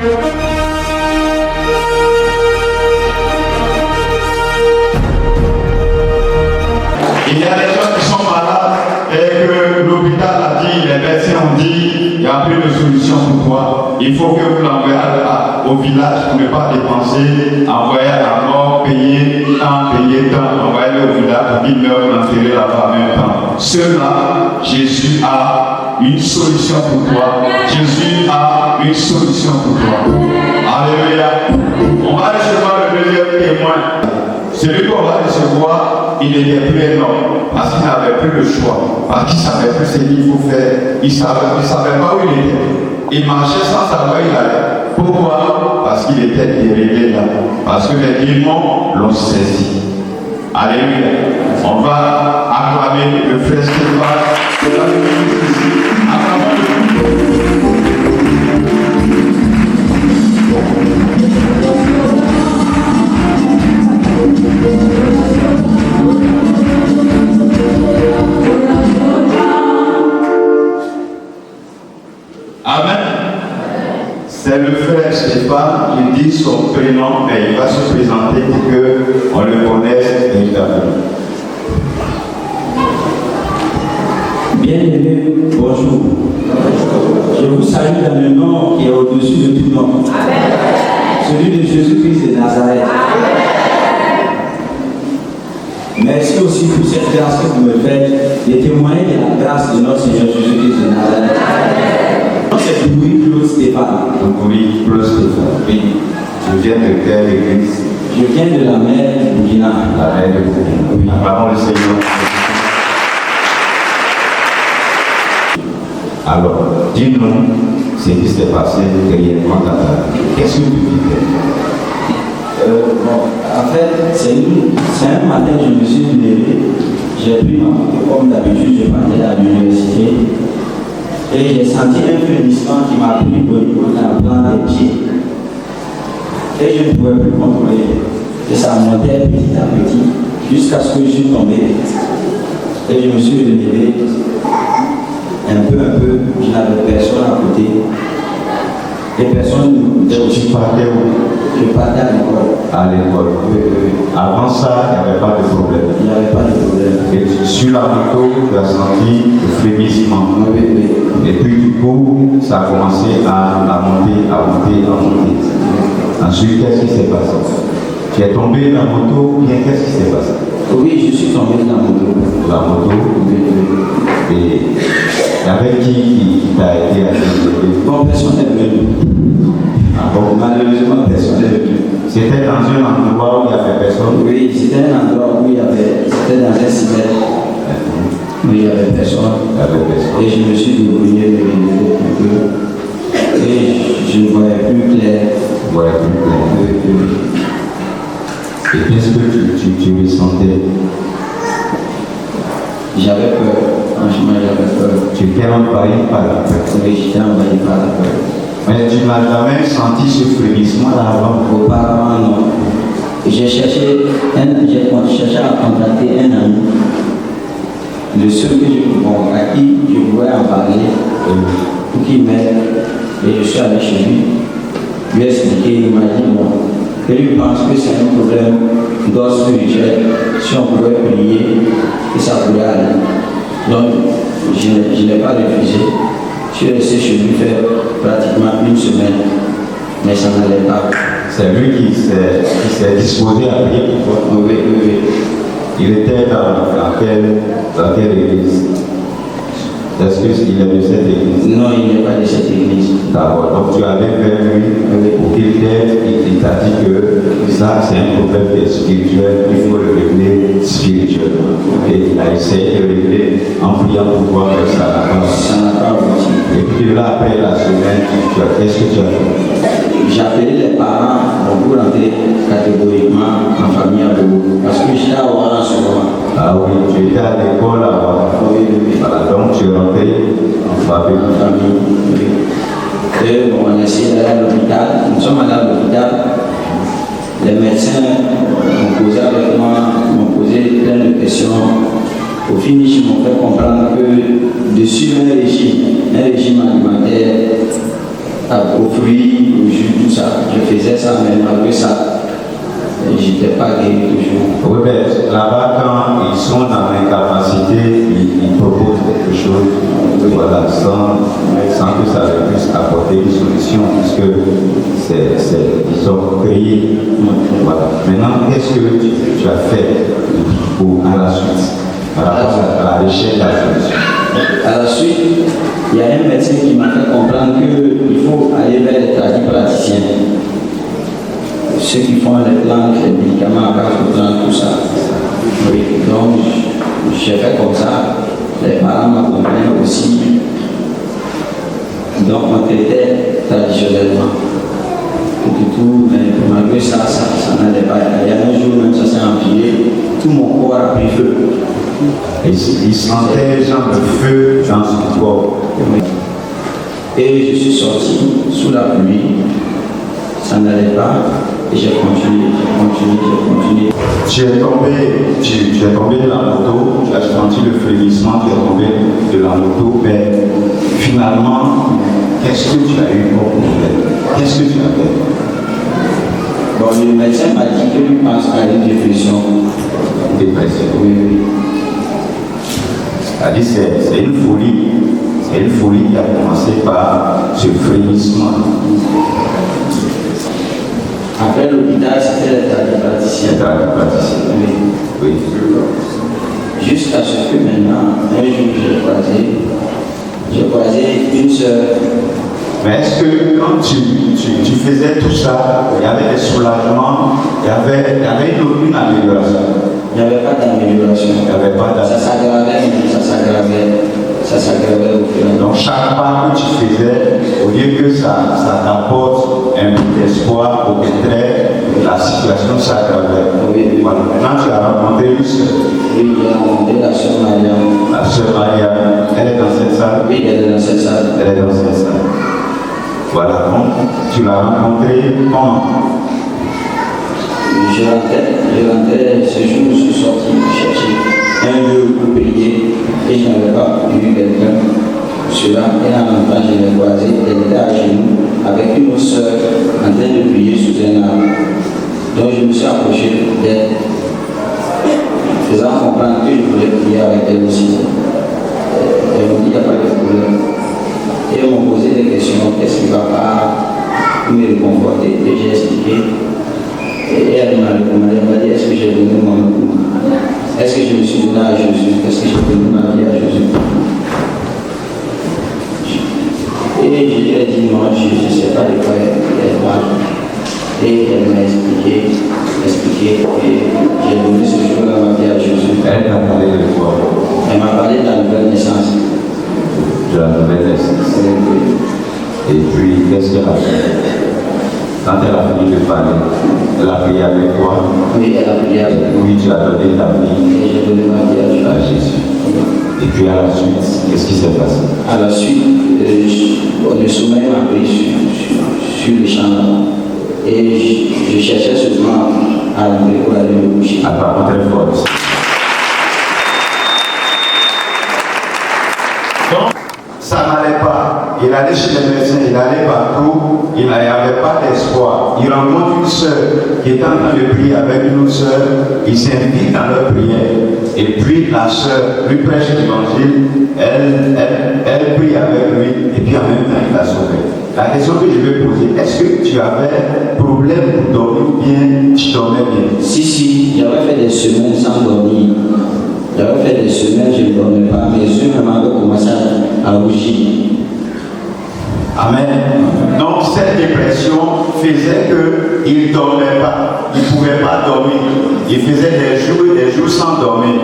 Il y a des gens qui sont malades et que l'hôpital a dit, les médecins ont dit, il n'y a plus de solution pour toi. Il faut que vous l'envoyez au village pour ne pas dépenser, envoyer à la mort, payer tant, envoyer au village pour qu'il meure, l'enterrer là-bas en même temps. Ceux-là, Jésus a une solution pour toi. Jésus a une solution pour toi. Alléluia. On va recevoir le deuxième témoin. Celui qu'on va recevoir, il n'était plus énorme, parce qu'il n'avait plus le choix, parce qu'il ne savait plus ce qu'il faut faire, il ne savait pas où il était. Il marchait sans savoir où il allait. Pourquoi? Parce qu'il était déréglé là, parce que les démons l'ont saisi. Alléluia. On va acclamer le frère Stéphane. Amen. C'est le frère Stéphane, il dit son prénom, mais il va se présenter pour qu'on le connaisse véritablement. Bien-aimés, bonjour. Je vous salue dans le nom qui est au-dessus de tout nom. Celui de Jésus-Christ de Nazareth. Merci aussi pour cette grâce que vous me faites de témoigner de la grâce de notre Seigneur Jésus-Christ de Nazareth. C'est Douy Claude Stéphane. Douy Claude Stéphane. Oui. Je viens de quelle église? Je viens de la mer de Bourguina. La mer de Bourguina. Oui. Acclamons le Seigneur. Alors, dis-nous ce qui s'est passé réellement dans ta vie. Qu'est-ce que tu vivais? En fait, c'est un matin, je me suis levé, j'ai pris ma moto comme d'habitude, je partais à l'université et j'ai senti un frémissement qui m'a pris au niveau de la plante des pieds. Et je ne pouvais plus contrôler. Et ça montait petit à petit jusqu'à ce que je suis tombé. Et je me suis levé un peu, je n'avais personne à côté. Les personnes n'étaient aussi. Tu partais où? Je partais à l'école. À l'école. Avant ça, il n'y avait pas de problème. Il n'y avait pas de problème. Et sur la moto, tu as senti le frémissement. Oui. Et puis du coup, ça a commencé à monter. Ensuite, qu'est-ce qui s'est passé? Tu es tombé dans la moto ou bien qu'est-ce qui s'est passé? Oui, je suis tombé dans la moto. La moto? Oui. Et avec qui t'a été accueilli? Bon, personne n'est venu. Ah bon? Malheureusement, personne n'est venu. C'était dans un endroit où il n'y avait personne? Oui, c'était un endroit où il y avait. C'était dans un cimetière. Oui, il n'y avait personne. Et je me suis débrouillé de relever un peu. Et je ne voyais plus clair. Oui. Et qu'est-ce que tu ressentais? J'avais peur. Franchement, j'avais peur. Tu étais envahi par la peur? Oui, j'étais envahi par la peur. Mais tu n'as jamais senti ce frémissement là avant? Auparavant, non. J'ai cherché à contacter un ami. Le seul à qui je pouvais en parler, pour qu'il m'aide. Et je suis allé chez lui. Lui expliquer, il m'a dit bon. Et lui pense que c'est un problème d'ordre spirituel. Si on pouvait prier, et ça pourrait aller. Donc, je n'ai pas refusé. Je suis resté chez lui faire pratiquement une semaine. Mais ça n'allait pas. C'est lui qui s'est disposé à prier pour toi? Oui. Il était dans quelle église? Est-ce qu'il est de cette église? Non, il n'est pas de cette église. D'accord. Donc tu allais vers lui pour qu'il t'aide. Il t'a dit que ça, c'est un problème qui est spirituel. Il faut le régler spirituellement. Et il a essayé de régler en priant pour toi, mais ça n'a pas abouti. Et puis là, après la semaine, qu'est-ce que tu as fait? J'ai appelé les parents pour rentrer catégoriquement en famille à Bobo. Parce que j'étais à Ouara en ce moment. Ah oui, tu étais à l'école à Ouara. Oui. Voilà, donc tu es rentré en famille. Oui. Et bon, on a essayé d'aller à l'hôpital. Nous sommes allés à l'hôpital. Les médecins m'ont posé avec moi, m'ont posé plein de questions. Au finish, ils m'ont fait comprendre que de suivre un régime alimentaire aux fruits, aux jus, pas guéri toujours. Oui, mais là-bas, quand ils sont dans l'incapacité, ils proposent quelque chose, voilà, sans que ça puisse apporter une solution, puisque ils ont créé. Voilà. Maintenant, qu'est-ce que tu as fait pour à la suite, à la recherche de la solution? À la suite, il y a un médecin qui m'a fait comprendre qu'il faut aller vers les tradipraticiens. Ceux qui font les plantes, les médicaments, les plantes, tout ça. Oui, donc j'ai fait comme ça. Les parents m'accompagnent aussi. Donc on traitait traditionnellement. Tout, mais malgré ça, ça n'allait pas. Il y a un jour même, ça s'est empilé. Tout mon corps a pris feu. Il sentait genre le feu dans son corps. Et je suis sorti sous la pluie. Ça n'allait pas. Et j'ai continué. Tu es tombé de la moto, tu as senti le frémissement, tu es tombé de la moto, mais finalement, qu'est-ce que tu as eu comme problème? Qu'est-ce que tu as fait? Bon, le médecin m'a dit que lui pense à une dépression. Dépression. Oui. C'est-à-dire c'est une folie. C'est une folie qui a commencé par ce frémissement. Après l'hôpital, c'était les tradipraticiens. Oui. Jusqu'à ce que maintenant, un jour, j'ai croisé une sœur. Mais est-ce que quand tu faisais tout ça, il y avait des soulagements, il y avait une amélioration? Il n'y avait pas d'amélioration. Ça s'aggravait au fur et à mesure. Donc chaque pas que tu faisais, au lieu que ça t'apporte un peu d'espoir, au contraire, la situation s'aggravait. Oui. Voilà. Maintenant tu as rencontré une sœur. Oui, j'ai rencontré la sœur Maria. La sœur Maria, elle est dans cette salle? Oui, elle est dans cette salle. Elle est dans cette salle. Voilà, donc tu l'as rencontré comment? Je rentrais, ce jour où je suis sorti chercher un lieu pour prier et je n'avais pas vu quelqu'un. Cela, et en même temps, je l'ai croisée, elle était à genoux avec une autre soeur en train de prier sous un arbre. Donc je me suis approché d'elle, faisant comprendre que je voulais prier avec elle aussi. Elle m'a dit qu'il n'y a pas de problème. Et elles m'ont posé des questions, qu'est-ce qui ne va pas me réconforter? Et j'ai expliqué. Et elle m'a recommandé, elle m'a dit, est-ce que j'ai donné mon nom? Est-ce que je me suis donné à Jésus? Est-ce que j'ai donné ma vie à Jésus? Et je lui ai dit non, je ne sais pas de quoi elle parle. Et elle m'a expliqué, et j'ai donné ce jour-là ma vie à Jésus. Elle t'a parlé de quoi? Elle m'a parlé de la nouvelle naissance. De la nouvelle naissance. Et puis, qu'est-ce qu'elle a fait? Quand elle a fini de parler, elle a prié avec toi? Oui, elle a prié avec moi. Oui, tu as donné ta vie. Et j'ai donné ma vie à Jésus. Et puis à la suite, qu'est-ce qui s'est passé? À la suite, le sommeil m'a pris sur le champ. Et je cherchais seulement à rentrer pour aller me coucher. À part très forte. Donc, ça n'allait pas. Il allait chez les médecins, il allait partout, il n'y avait pas d'espoir. Il rencontre une sœur qui est en train de prier avec une autre sœur, il s'invite dans leur prière. Et puis la sœur lui prêche l'évangile, elle prie avec lui, et puis en même temps il l'a sauvé. La question que je vais poser, est-ce que tu avais problème pour dormir ou bien tu dormais bien? Si, j'avais fait des semaines sans dormir. J'avais fait des semaines, je ne dormais pas. Mes yeux même avaient commencé à rougir. Amen. Donc cette dépression faisait qu'il ne dormait pas, il ne pouvait pas dormir. Il faisait des jours sans dormir.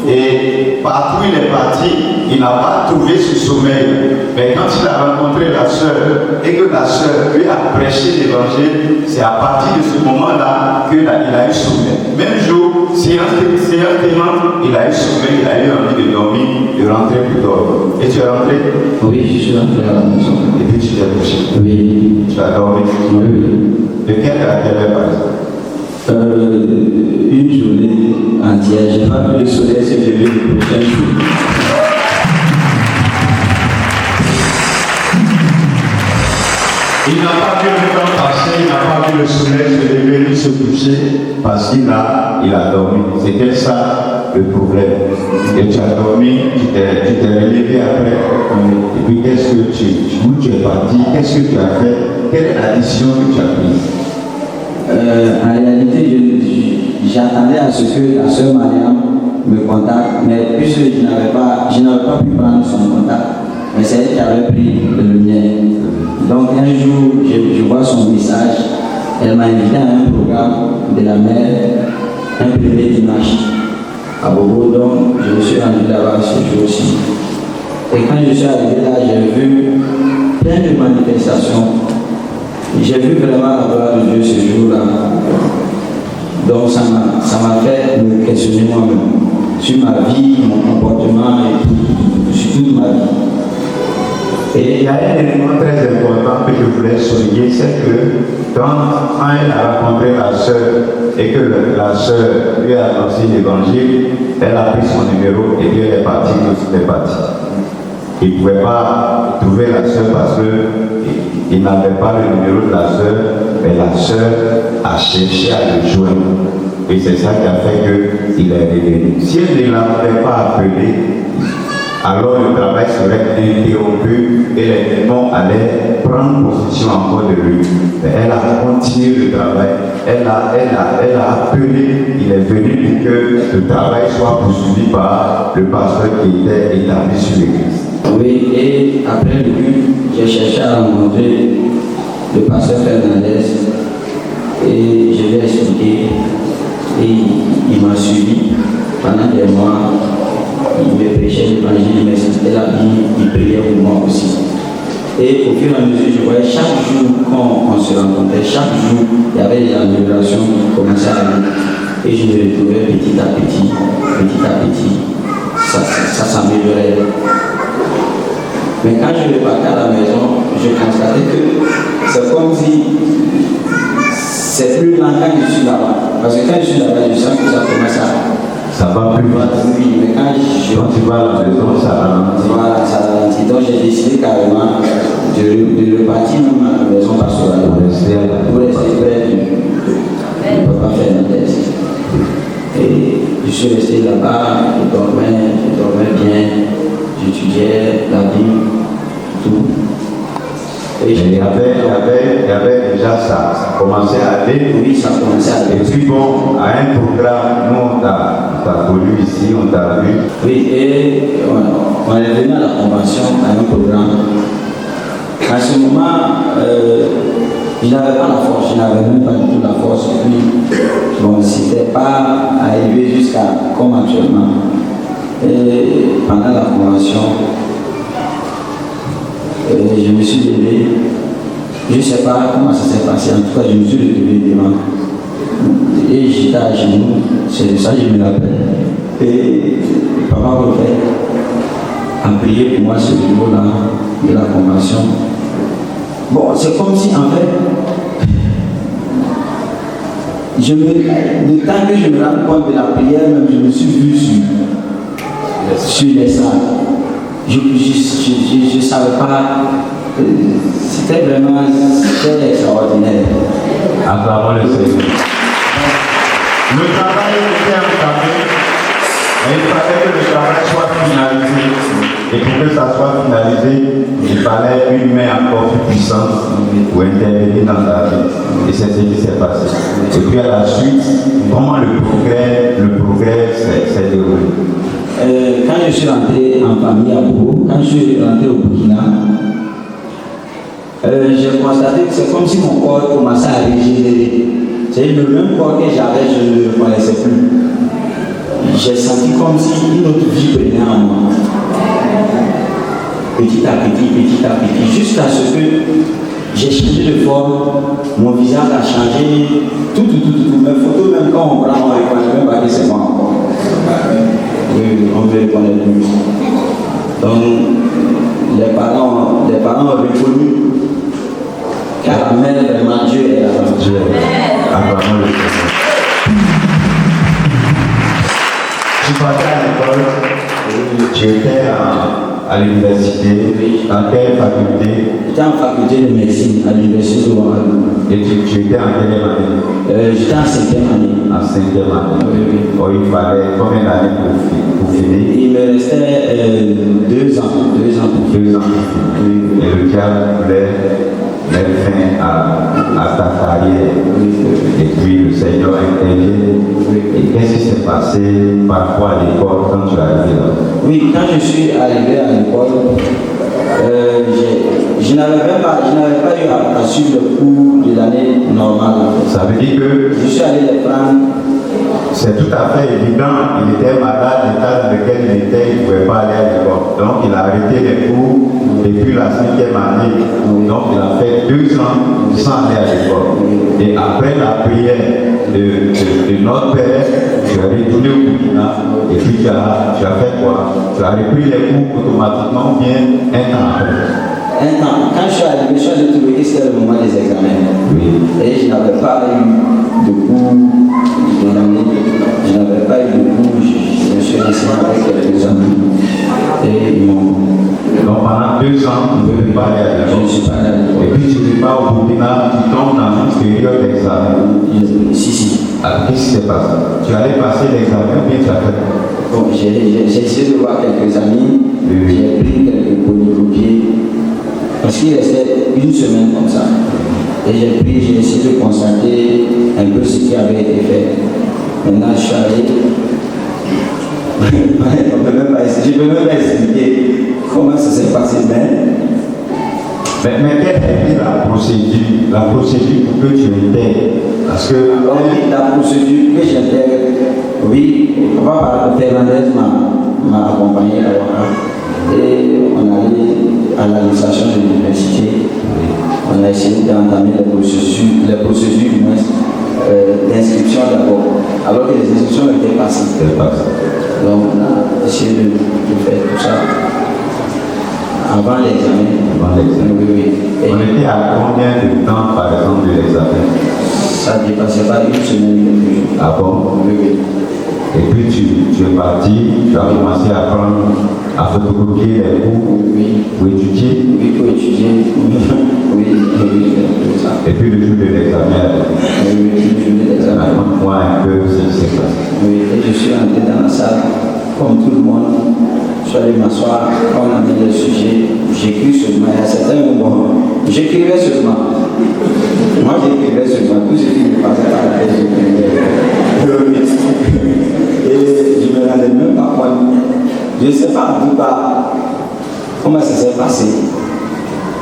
Et partout où il est parti, il n'a pas trouvé ce sommeil. Mais quand il a rencontré la sœur et que la sœur lui a prêché l'évangile, c'est à partir de ce moment-là qu'il a eu sommeil. Même jour, séance tenante, il a eu sommeil, il a eu envie de dormir, de rentrer pour dormir. Et tu es rentré? Oui, je suis rentré à la maison. Et puis tu t'es couché? Oui. Tu as dormi? Oui. De quelle heure à quelle heure par exemple? Une journée entière. Je n'ai pas vu le soleil se lever le prochain jour. Il n'a pas vu le temps passer, il n'a pas vu le soleil se lever. voulu se coucher parce qu'il a dormi. C'était ça le problème. Et tu as dormi, tu t'es relevé après. Et puis qu'est-ce que où tu es parti? Qu'est-ce que tu as fait? Quelle est la décision que tu as prise? En réalité, j'attendais à ce que la sœur Mariam me contacte, mais puisque je n'avais pas pu prendre son contact, mais c'est elle qui avait pris le mien. Donc un jour, je vois son message, elle m'a invité à un programme de la mère, un premier dimanche à Bobo, donc je me suis rendu là-bas ce jour-ci. Et quand je suis arrivé là, j'ai vu plein de manifestations. J'ai vu vraiment la gloire de Dieu ce jour-là. Donc ça m'a fait me questionner moi-même sur ma vie, mon comportement et sur toute ma vie. Et il y a un élément très important que je voulais souligner, c'est que quand elle a rencontré la sœur et que la sœur lui a annoncé l'évangile, elle a pris son numéro et puis elle est partie, tout est parti. Il ne pouvait pas trouver la sœur parce qu'il n'avait pas le numéro de la sœur, mais la sœur a cherché à le joindre. Et c'est ça qui a fait qu'il est revenu. Si elle ne l'avait pas appelé, alors le travail serait interrompu et les démons allaient prendre possession encore de lui. Mais elle a continué le travail, elle a appelé, il est venu pour que le travail soit poursuivi par le pasteur qui était établi sur l'église. Oui, et après le culte, j'ai cherché à rencontrer le pasteur Fernandez et je lui ai expliqué et il m'a suivi pendant des mois. Il me prêchait l'évangile, il m'expliquait la Bible, il priait pour moi aussi. Et au fur et à mesure, je voyais chaque jour qu'on se rencontrait, chaque jour, il y avait des améliorations qui commençaient à arriver. Et je me retrouvais petit à petit, ça s'améliorait. Mais quand je repartais à la maison, je constatais que c'est comme si c'est plus lent quand je suis là-bas. Parce que quand je suis là-bas, je sens que ça commence à... Ça va plus vite. Oui, mais quand tu vas à la maison, ça ralentit. Voilà, ça ralentit. Donc j'ai décidé carrément de repartir même à la maison pastorale. Pour rester près du papa Fernandez. Et je suis resté là-bas, je dormais bien, j'étudiais la Bible, tout. Et il y avait déjà ça commençait à aller. Oui, ça commençait à aller. Et puis bon, à un programme, nous on t'a connu ici, on t'a vu. Oui, et on est venu à la convention à un programme. À ce moment, je n'avais pas la force, je n'avais même pas du tout la force. Et puis, bon, c'était pas arrivé jusqu'à comme actuellement. Et pendant la convention, je me suis levé, je ne sais pas comment ça s'est passé, en tout cas je me suis levé devant. Et j'étais à genoux, c'est ça que je me rappelle. Et papa Robert a prié pour moi ce jour-là de la convention. Bon, c'est comme si en fait, le temps que je me rends compte de la prière, même je me suis vu sur les salles. Je ne savais pas, c'était extraordinaire. Acclamons le Seigneur. Le travail était entamé, mais il fallait que le travail soit finalisé. Et pour que ça soit finalisé, il fallait une main encore plus puissante pour intervenir dans ta vie. Et c'est ce qui s'est passé. Et puis à la suite, comment le progrès s'est déroulé. Quand je suis rentré en famille à Bobo, quand je suis rentré au Burkina, j'ai constaté que c'est comme si mon corps commençait à régénérer. C'est le même corps que j'avais, je ne le reconnaissais plus. J'ai senti comme si une autre vie prenait en moi. Petit à petit, jusqu'à ce que j'ai changé de forme, mon visage a changé, tout. Mes photos, même quand on prend, on ne reconnaît même pas que c'est moi encore. Oui, on ne reconnaît plus. Donc, les parents ont reconnu car la mère, vraiment, Dieu est là. Dieu est là. Acclamons le Seigneur. Tu partais à l'école, tu étais à l'université. Dans quelle faculté? J'étais en faculté de médecine à l'université de Ouagadougou. Et tu étais en quelle année? J'étais en 5e année. En 5e année. Oui. Oh, il fallait combien d'années pour finir? Il me restait 2 ans. 2 ans pour finir. 2 ans. Et le diable voulait mettre fin à ta carrière. Et puis le Seigneur intervient. Et qu'est-ce qui s'est passé parfois à l'école quand tu es arrivé là? Oui, quand je suis arrivé à l'école, je n'avais pas eu à suivre le cours de l'année normale. Ça veut dire que Je suis allé les prendre. c'est tout à fait évident. Il était malade, l'état dans lequel il était, il ne pouvait pas aller à l'école. Donc il a arrêté les cours depuis la 5e année. Donc il a fait 2 ans sans aller à l'école. Et après la prière de notre Père, tu as retourné au Burkina et puis tu as fait quoi? Tu as repris les cours automatiquement ou bien un an après? Un temps, quand je suis arrivé, j'ai trouvé que c'était le moment des examens. Oui. Et je n'avais pas eu de cours de l'année. Je n'avais pas eu de cours. Je me suis laissé avec quelques amis. Et ils m'ont. Donc pendant 2 ans, tu ne peux pas aller à Je l'école. ne suis pas allé à l'école. Et puis tu ne vas au Burkina, tu tombes dans une période d'examen. Si. Alors qu'est-ce qui s'est passé? Tu allais passer l'examen ou bien tu as fait? Bon, j'ai essayé de voir quelques amis. Oui. J'ai pris quelques polycopiés. Parce qu'il restait 1 semaine comme ça. Et j'ai essayé de constater un peu ce qui avait été fait. Maintenant, je suis allé. Je ne peux même pas expliquer comment ça s'est passé, Mais quelle était la procédure pour que tu intègres? Parce que oui, la procédure que j'intègre, oui, Papa Fernandez m'a accompagné là-bas. Et on allait à l'administration de l'université. On a essayé d'entamer les procédures d'inscription d'abord, alors que les inscriptions étaient passées. Donc on a essayé de faire tout ça avant l'examen. Oui. Et on était à combien de temps par exemple de l'examen? ça ne dépassait pas 1 semaine, quelques jours. Ah bon? Oui. Et puis tu es parti, tu as commencé à apprendre à photocopier les cours pour étudier. Oui, pour étudier. Oui, tout ça. Et puis le jour de l'examen, Oui, le jour de l'examen. raconte-moi un peu ce qui s'est passé. Oui, et je suis entré dans la salle, comme tout le monde. Je suis allé m'asseoir, on a mis le sujet. J'écris seulement, il y a certains moments, j'écrivais seulement. Moi, j'écrivais seulement, tout ce qui me passait par la tête, j'écrivais. Et je me rendais même pas compte. Je ne sais pas en tout cas comment ça s'est passé.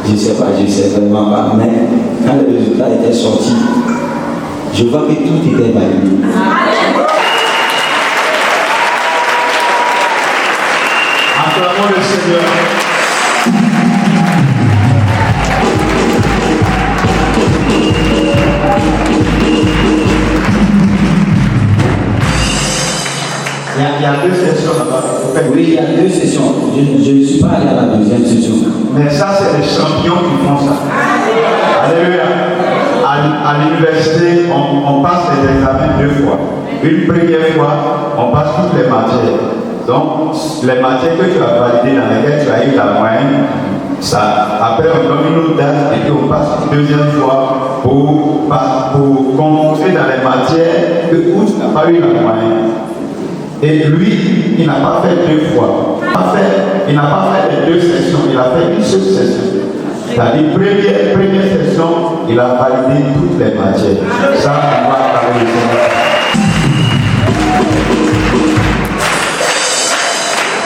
Je ne sais vraiment pas. Mais quand le résultat était sorti, je vois que tout était validé. Acclamons le Seigneur. Il y a 2 sessions là-bas. Oui, il y a 2 sessions. Je ne suis pas allé à la 2e session. Mais ça, c'est les champions qui font ça. Alléluia. À l'université, on passe les examens 2 fois. Une première fois, on passe toutes les matières. Donc, les matières que tu as validées, dans lesquelles tu as eu la moyenne, après on donne une autre date et puis on passe une 2e fois pour commencer dans les matières où tu n'as pas eu la moyenne. Et lui, il n'a pas fait 2 fois. Il n'a pas fait les 2 sessions, il a fait une seule session. C'est-à-dire, première session, il a validé toutes les matières. Ça, on va parler de ça.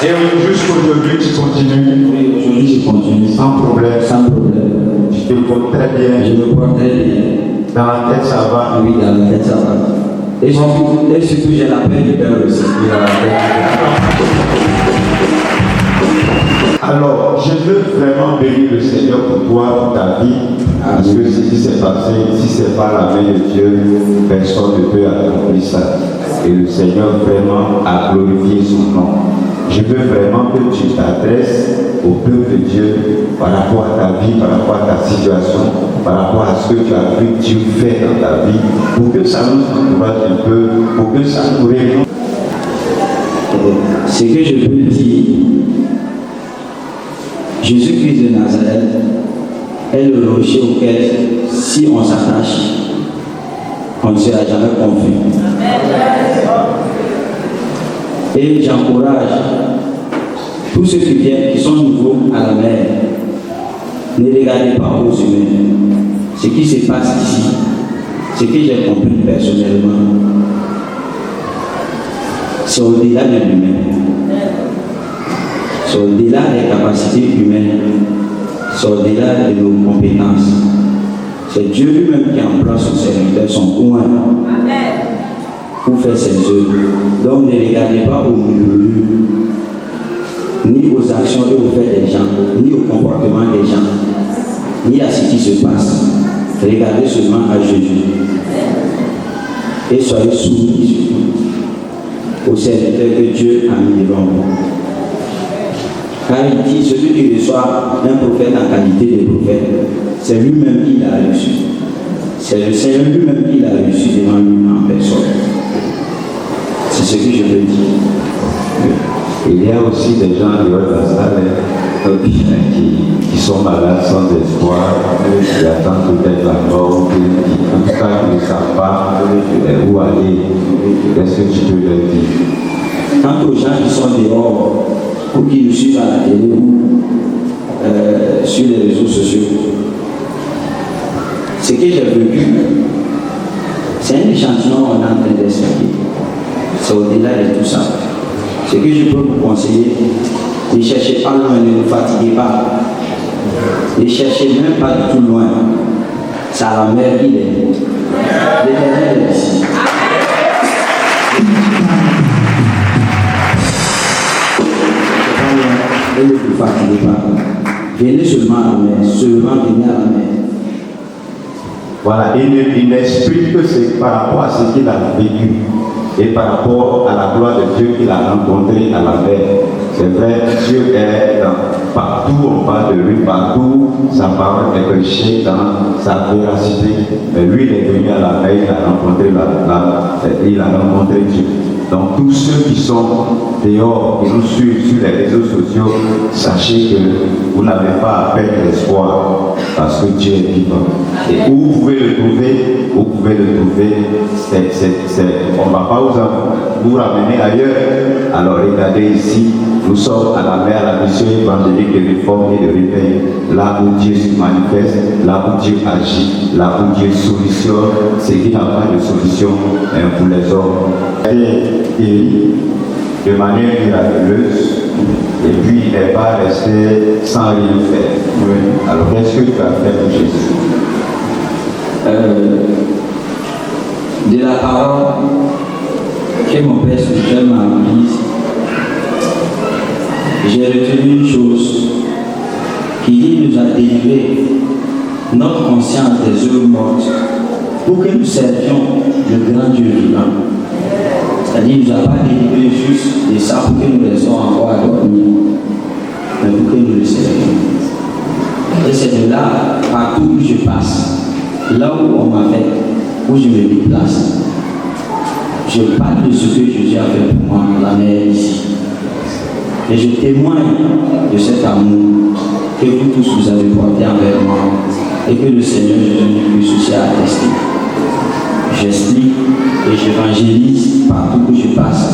Et jusqu'aujourd'hui, tu continues. Oui, aujourd'hui, je continue. Sans problème. Sans problème. Tu te portes très bien. Je me porte très bien. Dans la tête, ça va. Oui, dans la tête, ça va. Et surtout j'ai la paix du Père aussi. Alors, je veux vraiment bénir le Seigneur pour toi, pour ta vie, parce que ce qui s'est passé, si ce n'est pas la main de Dieu, personne ne peut accomplir ça. Et le Seigneur vraiment a glorifié son nom. Je veux vraiment que tu t'adresses au peuple de Dieu par rapport à ta vie, par rapport à ta situation, par rapport à ce que tu as vu Dieu faire dans ta vie, pour que ça nous encourage un peu, pour que ça nous réunisse. Ce que je peux dire, Jésus-Christ de Nazareth est le rocher auquel, si on s'attache, on ne sera jamais confus. Et j'encourage tous ceux qui viennent, qui sont nouveaux à la mer, ne regardez pas aux humains. Ce qui se passe ici, ce que j'ai compris personnellement, c'est au-delà de l'humain. C'est au-delà des capacités humaines. C'est au-delà de nos compétences. C'est Dieu lui-même qui emploie son serviteur, son coin, pour faire ses œuvres. Donc ne regardez pas aux murmures, ni aux actions et aux faits des gens, ni au comportement des gens, ni à ce qui se passe. Regardez seulement à Jésus. Et soyez soumis au serviteur que Dieu a mis devant vous. Car il dit, celui qui reçoit un prophète en qualité de prophète, c'est lui-même qui l'a reçu. C'est le Seigneur lui-même qui l'a reçu devant lui en personne. C'est ce que je veux dire. Il y a aussi des gens dehors de la salle qui sont malades sans espoir, qui attendent peut-être la mort, qui en tout cas ne savent pas où aller. Qu'est-ce que tu peux leur dire? Quant aux gens qui sont dehors, ou qui nous suivent à la télé ou sur les réseaux sociaux, ce que j'ai vécu, c'est un échantillon qu'on est en train d'expliquer. C'est au-delà de tout ça. Ce que je peux vous conseiller, ne cherchez pas loin, ne vous fatiguez pas. Ne cherchez même pas du tout loin. C'est à la mer qu'il est. L'Éternel est ici. Et ne vous fatiguez pas. Venez seulement à la mer. Seulement venez à la mer. Voilà, il explique que c'est par rapport à ce qu'il a vécu et par rapport à la gloire de Dieu qu'il a rencontré à la mer. C'est vrai, Dieu est partout, on parle de lui, partout, sa parole est prêchée dans sa véracité. Mais lui, il est venu à la mer, il a rencontré Dieu. Donc tous ceux qui sont dehors, qui nous suivent sur les réseaux sociaux, sachez que vous n'avez pas à perdre l'espoir parce que Dieu est vivant. Et où vous pouvez le trouver, on ne va pas vous ramener ailleurs. Alors regardez ici, nous sommes à la mer, à la mission évangélique de réforme et de réveil, là où Dieu se manifeste, là où Dieu agit, là où Dieu solutionne ce qui n'a pas de solution pour les hommes. Et de manière miraculeuse, et puis il n'est pas resté sans rien faire. Oui. Alors qu'est-ce que tu as fait pour Jésus? De la parole que mon Père spirituel m'a apprise, j'ai retenu une chose qui nous a délivré notre conscience des œuvres mortes pour que nous servions le grand Dieu vivant. C'est-à-dire, il ne nous a pas délivré juste de ça pour que nous restions encore à dormir, mais pour que nous le servions. Et c'est de là, partout où je passe, là où on m'appelle, où je me déplace, je parle de ce que Jésus a fait pour moi, la mer ici. Et je témoigne de cet amour que vous tous vous avez porté envers moi et que le Seigneur Jésus-Christ aussi a attesté. J'explique et j'évangélise partout où je passe.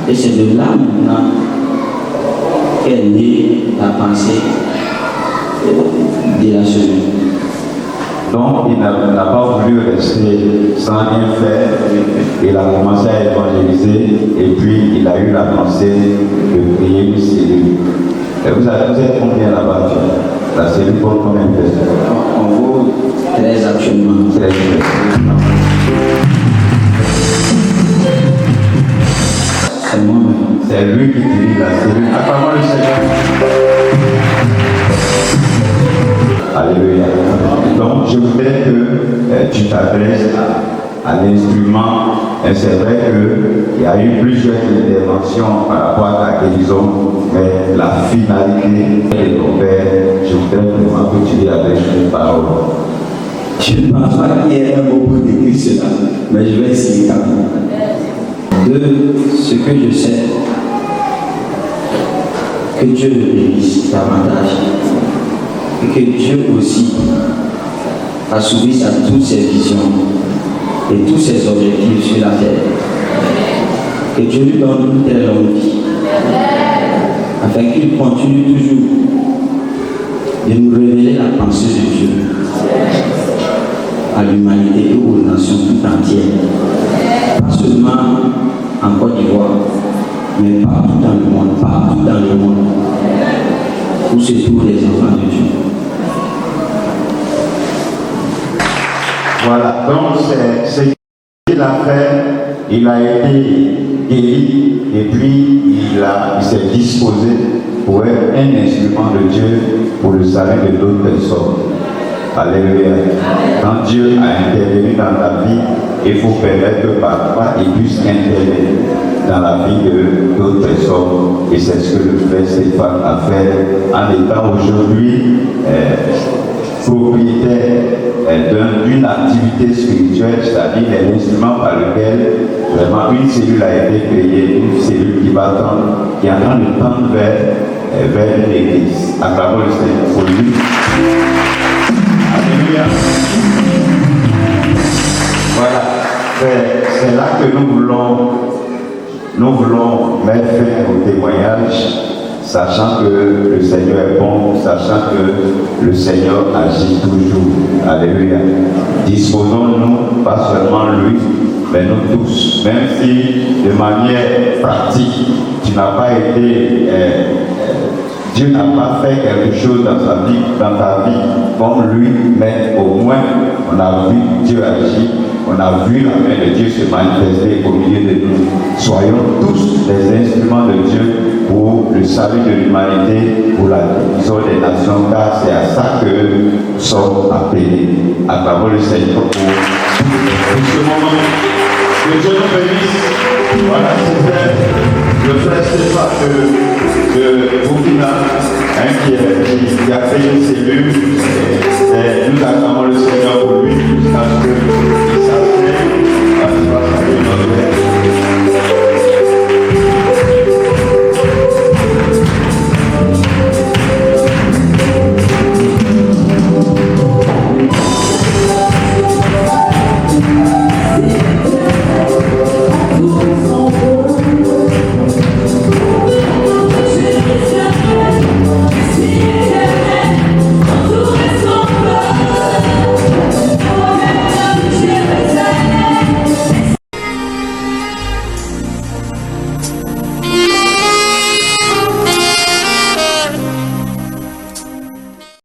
Et c'est de là maintenant qu'est née la pensée de la semaine. Donc il n'a pas voulu rester sans rien faire. Il a commencé à évangéliser et puis il a eu la pensée de prier une cellule. Et vous êtes combien là-bas? La cellule pour combien de personnes? On vaut 13 actuellement. 13 personnes. C'est moi-même. C'est lui qui dirige la cellule. Acclamons le Seigneur. Alléluia. Donc je voudrais que tu t'adresses à l'instrument. Et c'est vrai qu'il y a eu plusieurs interventions par rapport à ta guérison, mais la finalité de ton Père, je voudrais vraiment que tu y adresses une parole. Je ne pense pas qu'il y ait un mot pour décrire cela, mais je vais essayer quand même. De ce que je sais, que Dieu le bénisse davantage. et que Dieu aussi assouvisse à toutes ses visions et tous ses objectifs sur la terre. Que Dieu lui donne une très longue vie, afin qu'il continue toujours de nous révéler la pensée de Dieu à l'humanité et aux nations tout entières. Pas seulement en Côte d'Ivoire, mais partout dans le monde, où se trouvent les enfants de Dieu. Voilà, donc c'est ce qu'il a fait. Il a été guéri et puis il s'est disposé pour être un instrument de Dieu pour le salut de d'autres personnes. Alléluia. Quand Dieu a intervenu dans ta vie, il faut permettre que parfois il puisse intervenir dans la vie de d'autres personnes. Et c'est ce que le frère Stéphane a fait en étant aujourd'hui propriétaire d'une activité spirituelle, c'est-à-dire l'instrument par lequel vraiment une cellule a été créée, une cellule qui va tendre, qui est en train de tendre vers l'église. Acclamons le Seigneur pour lui. Alléluia. Voilà, c'est là que nous voulons mettre fin au témoignage, sachant que le Seigneur est bon, sachant que le Seigneur agit toujours. Alléluia. Disposons-nous, pas seulement lui, mais nous tous, même si de manière pratique, tu n'as pas été, Dieu n'a pas fait quelque chose dans ta vie comme lui, mais au moins on a vu Dieu agir, on a vu la main de Dieu se manifester au milieu de nous. Soyons tous des instruments de Dieu pour le salut de l'humanité, pour la guérison des nations, car c'est à ça que nous sommes appelés. Acclamons le Seigneur pour ce moment. Que Dieu nous bénisse. Voilà, c'était le frère Stéphane de Burkina, qui a fait une cellule.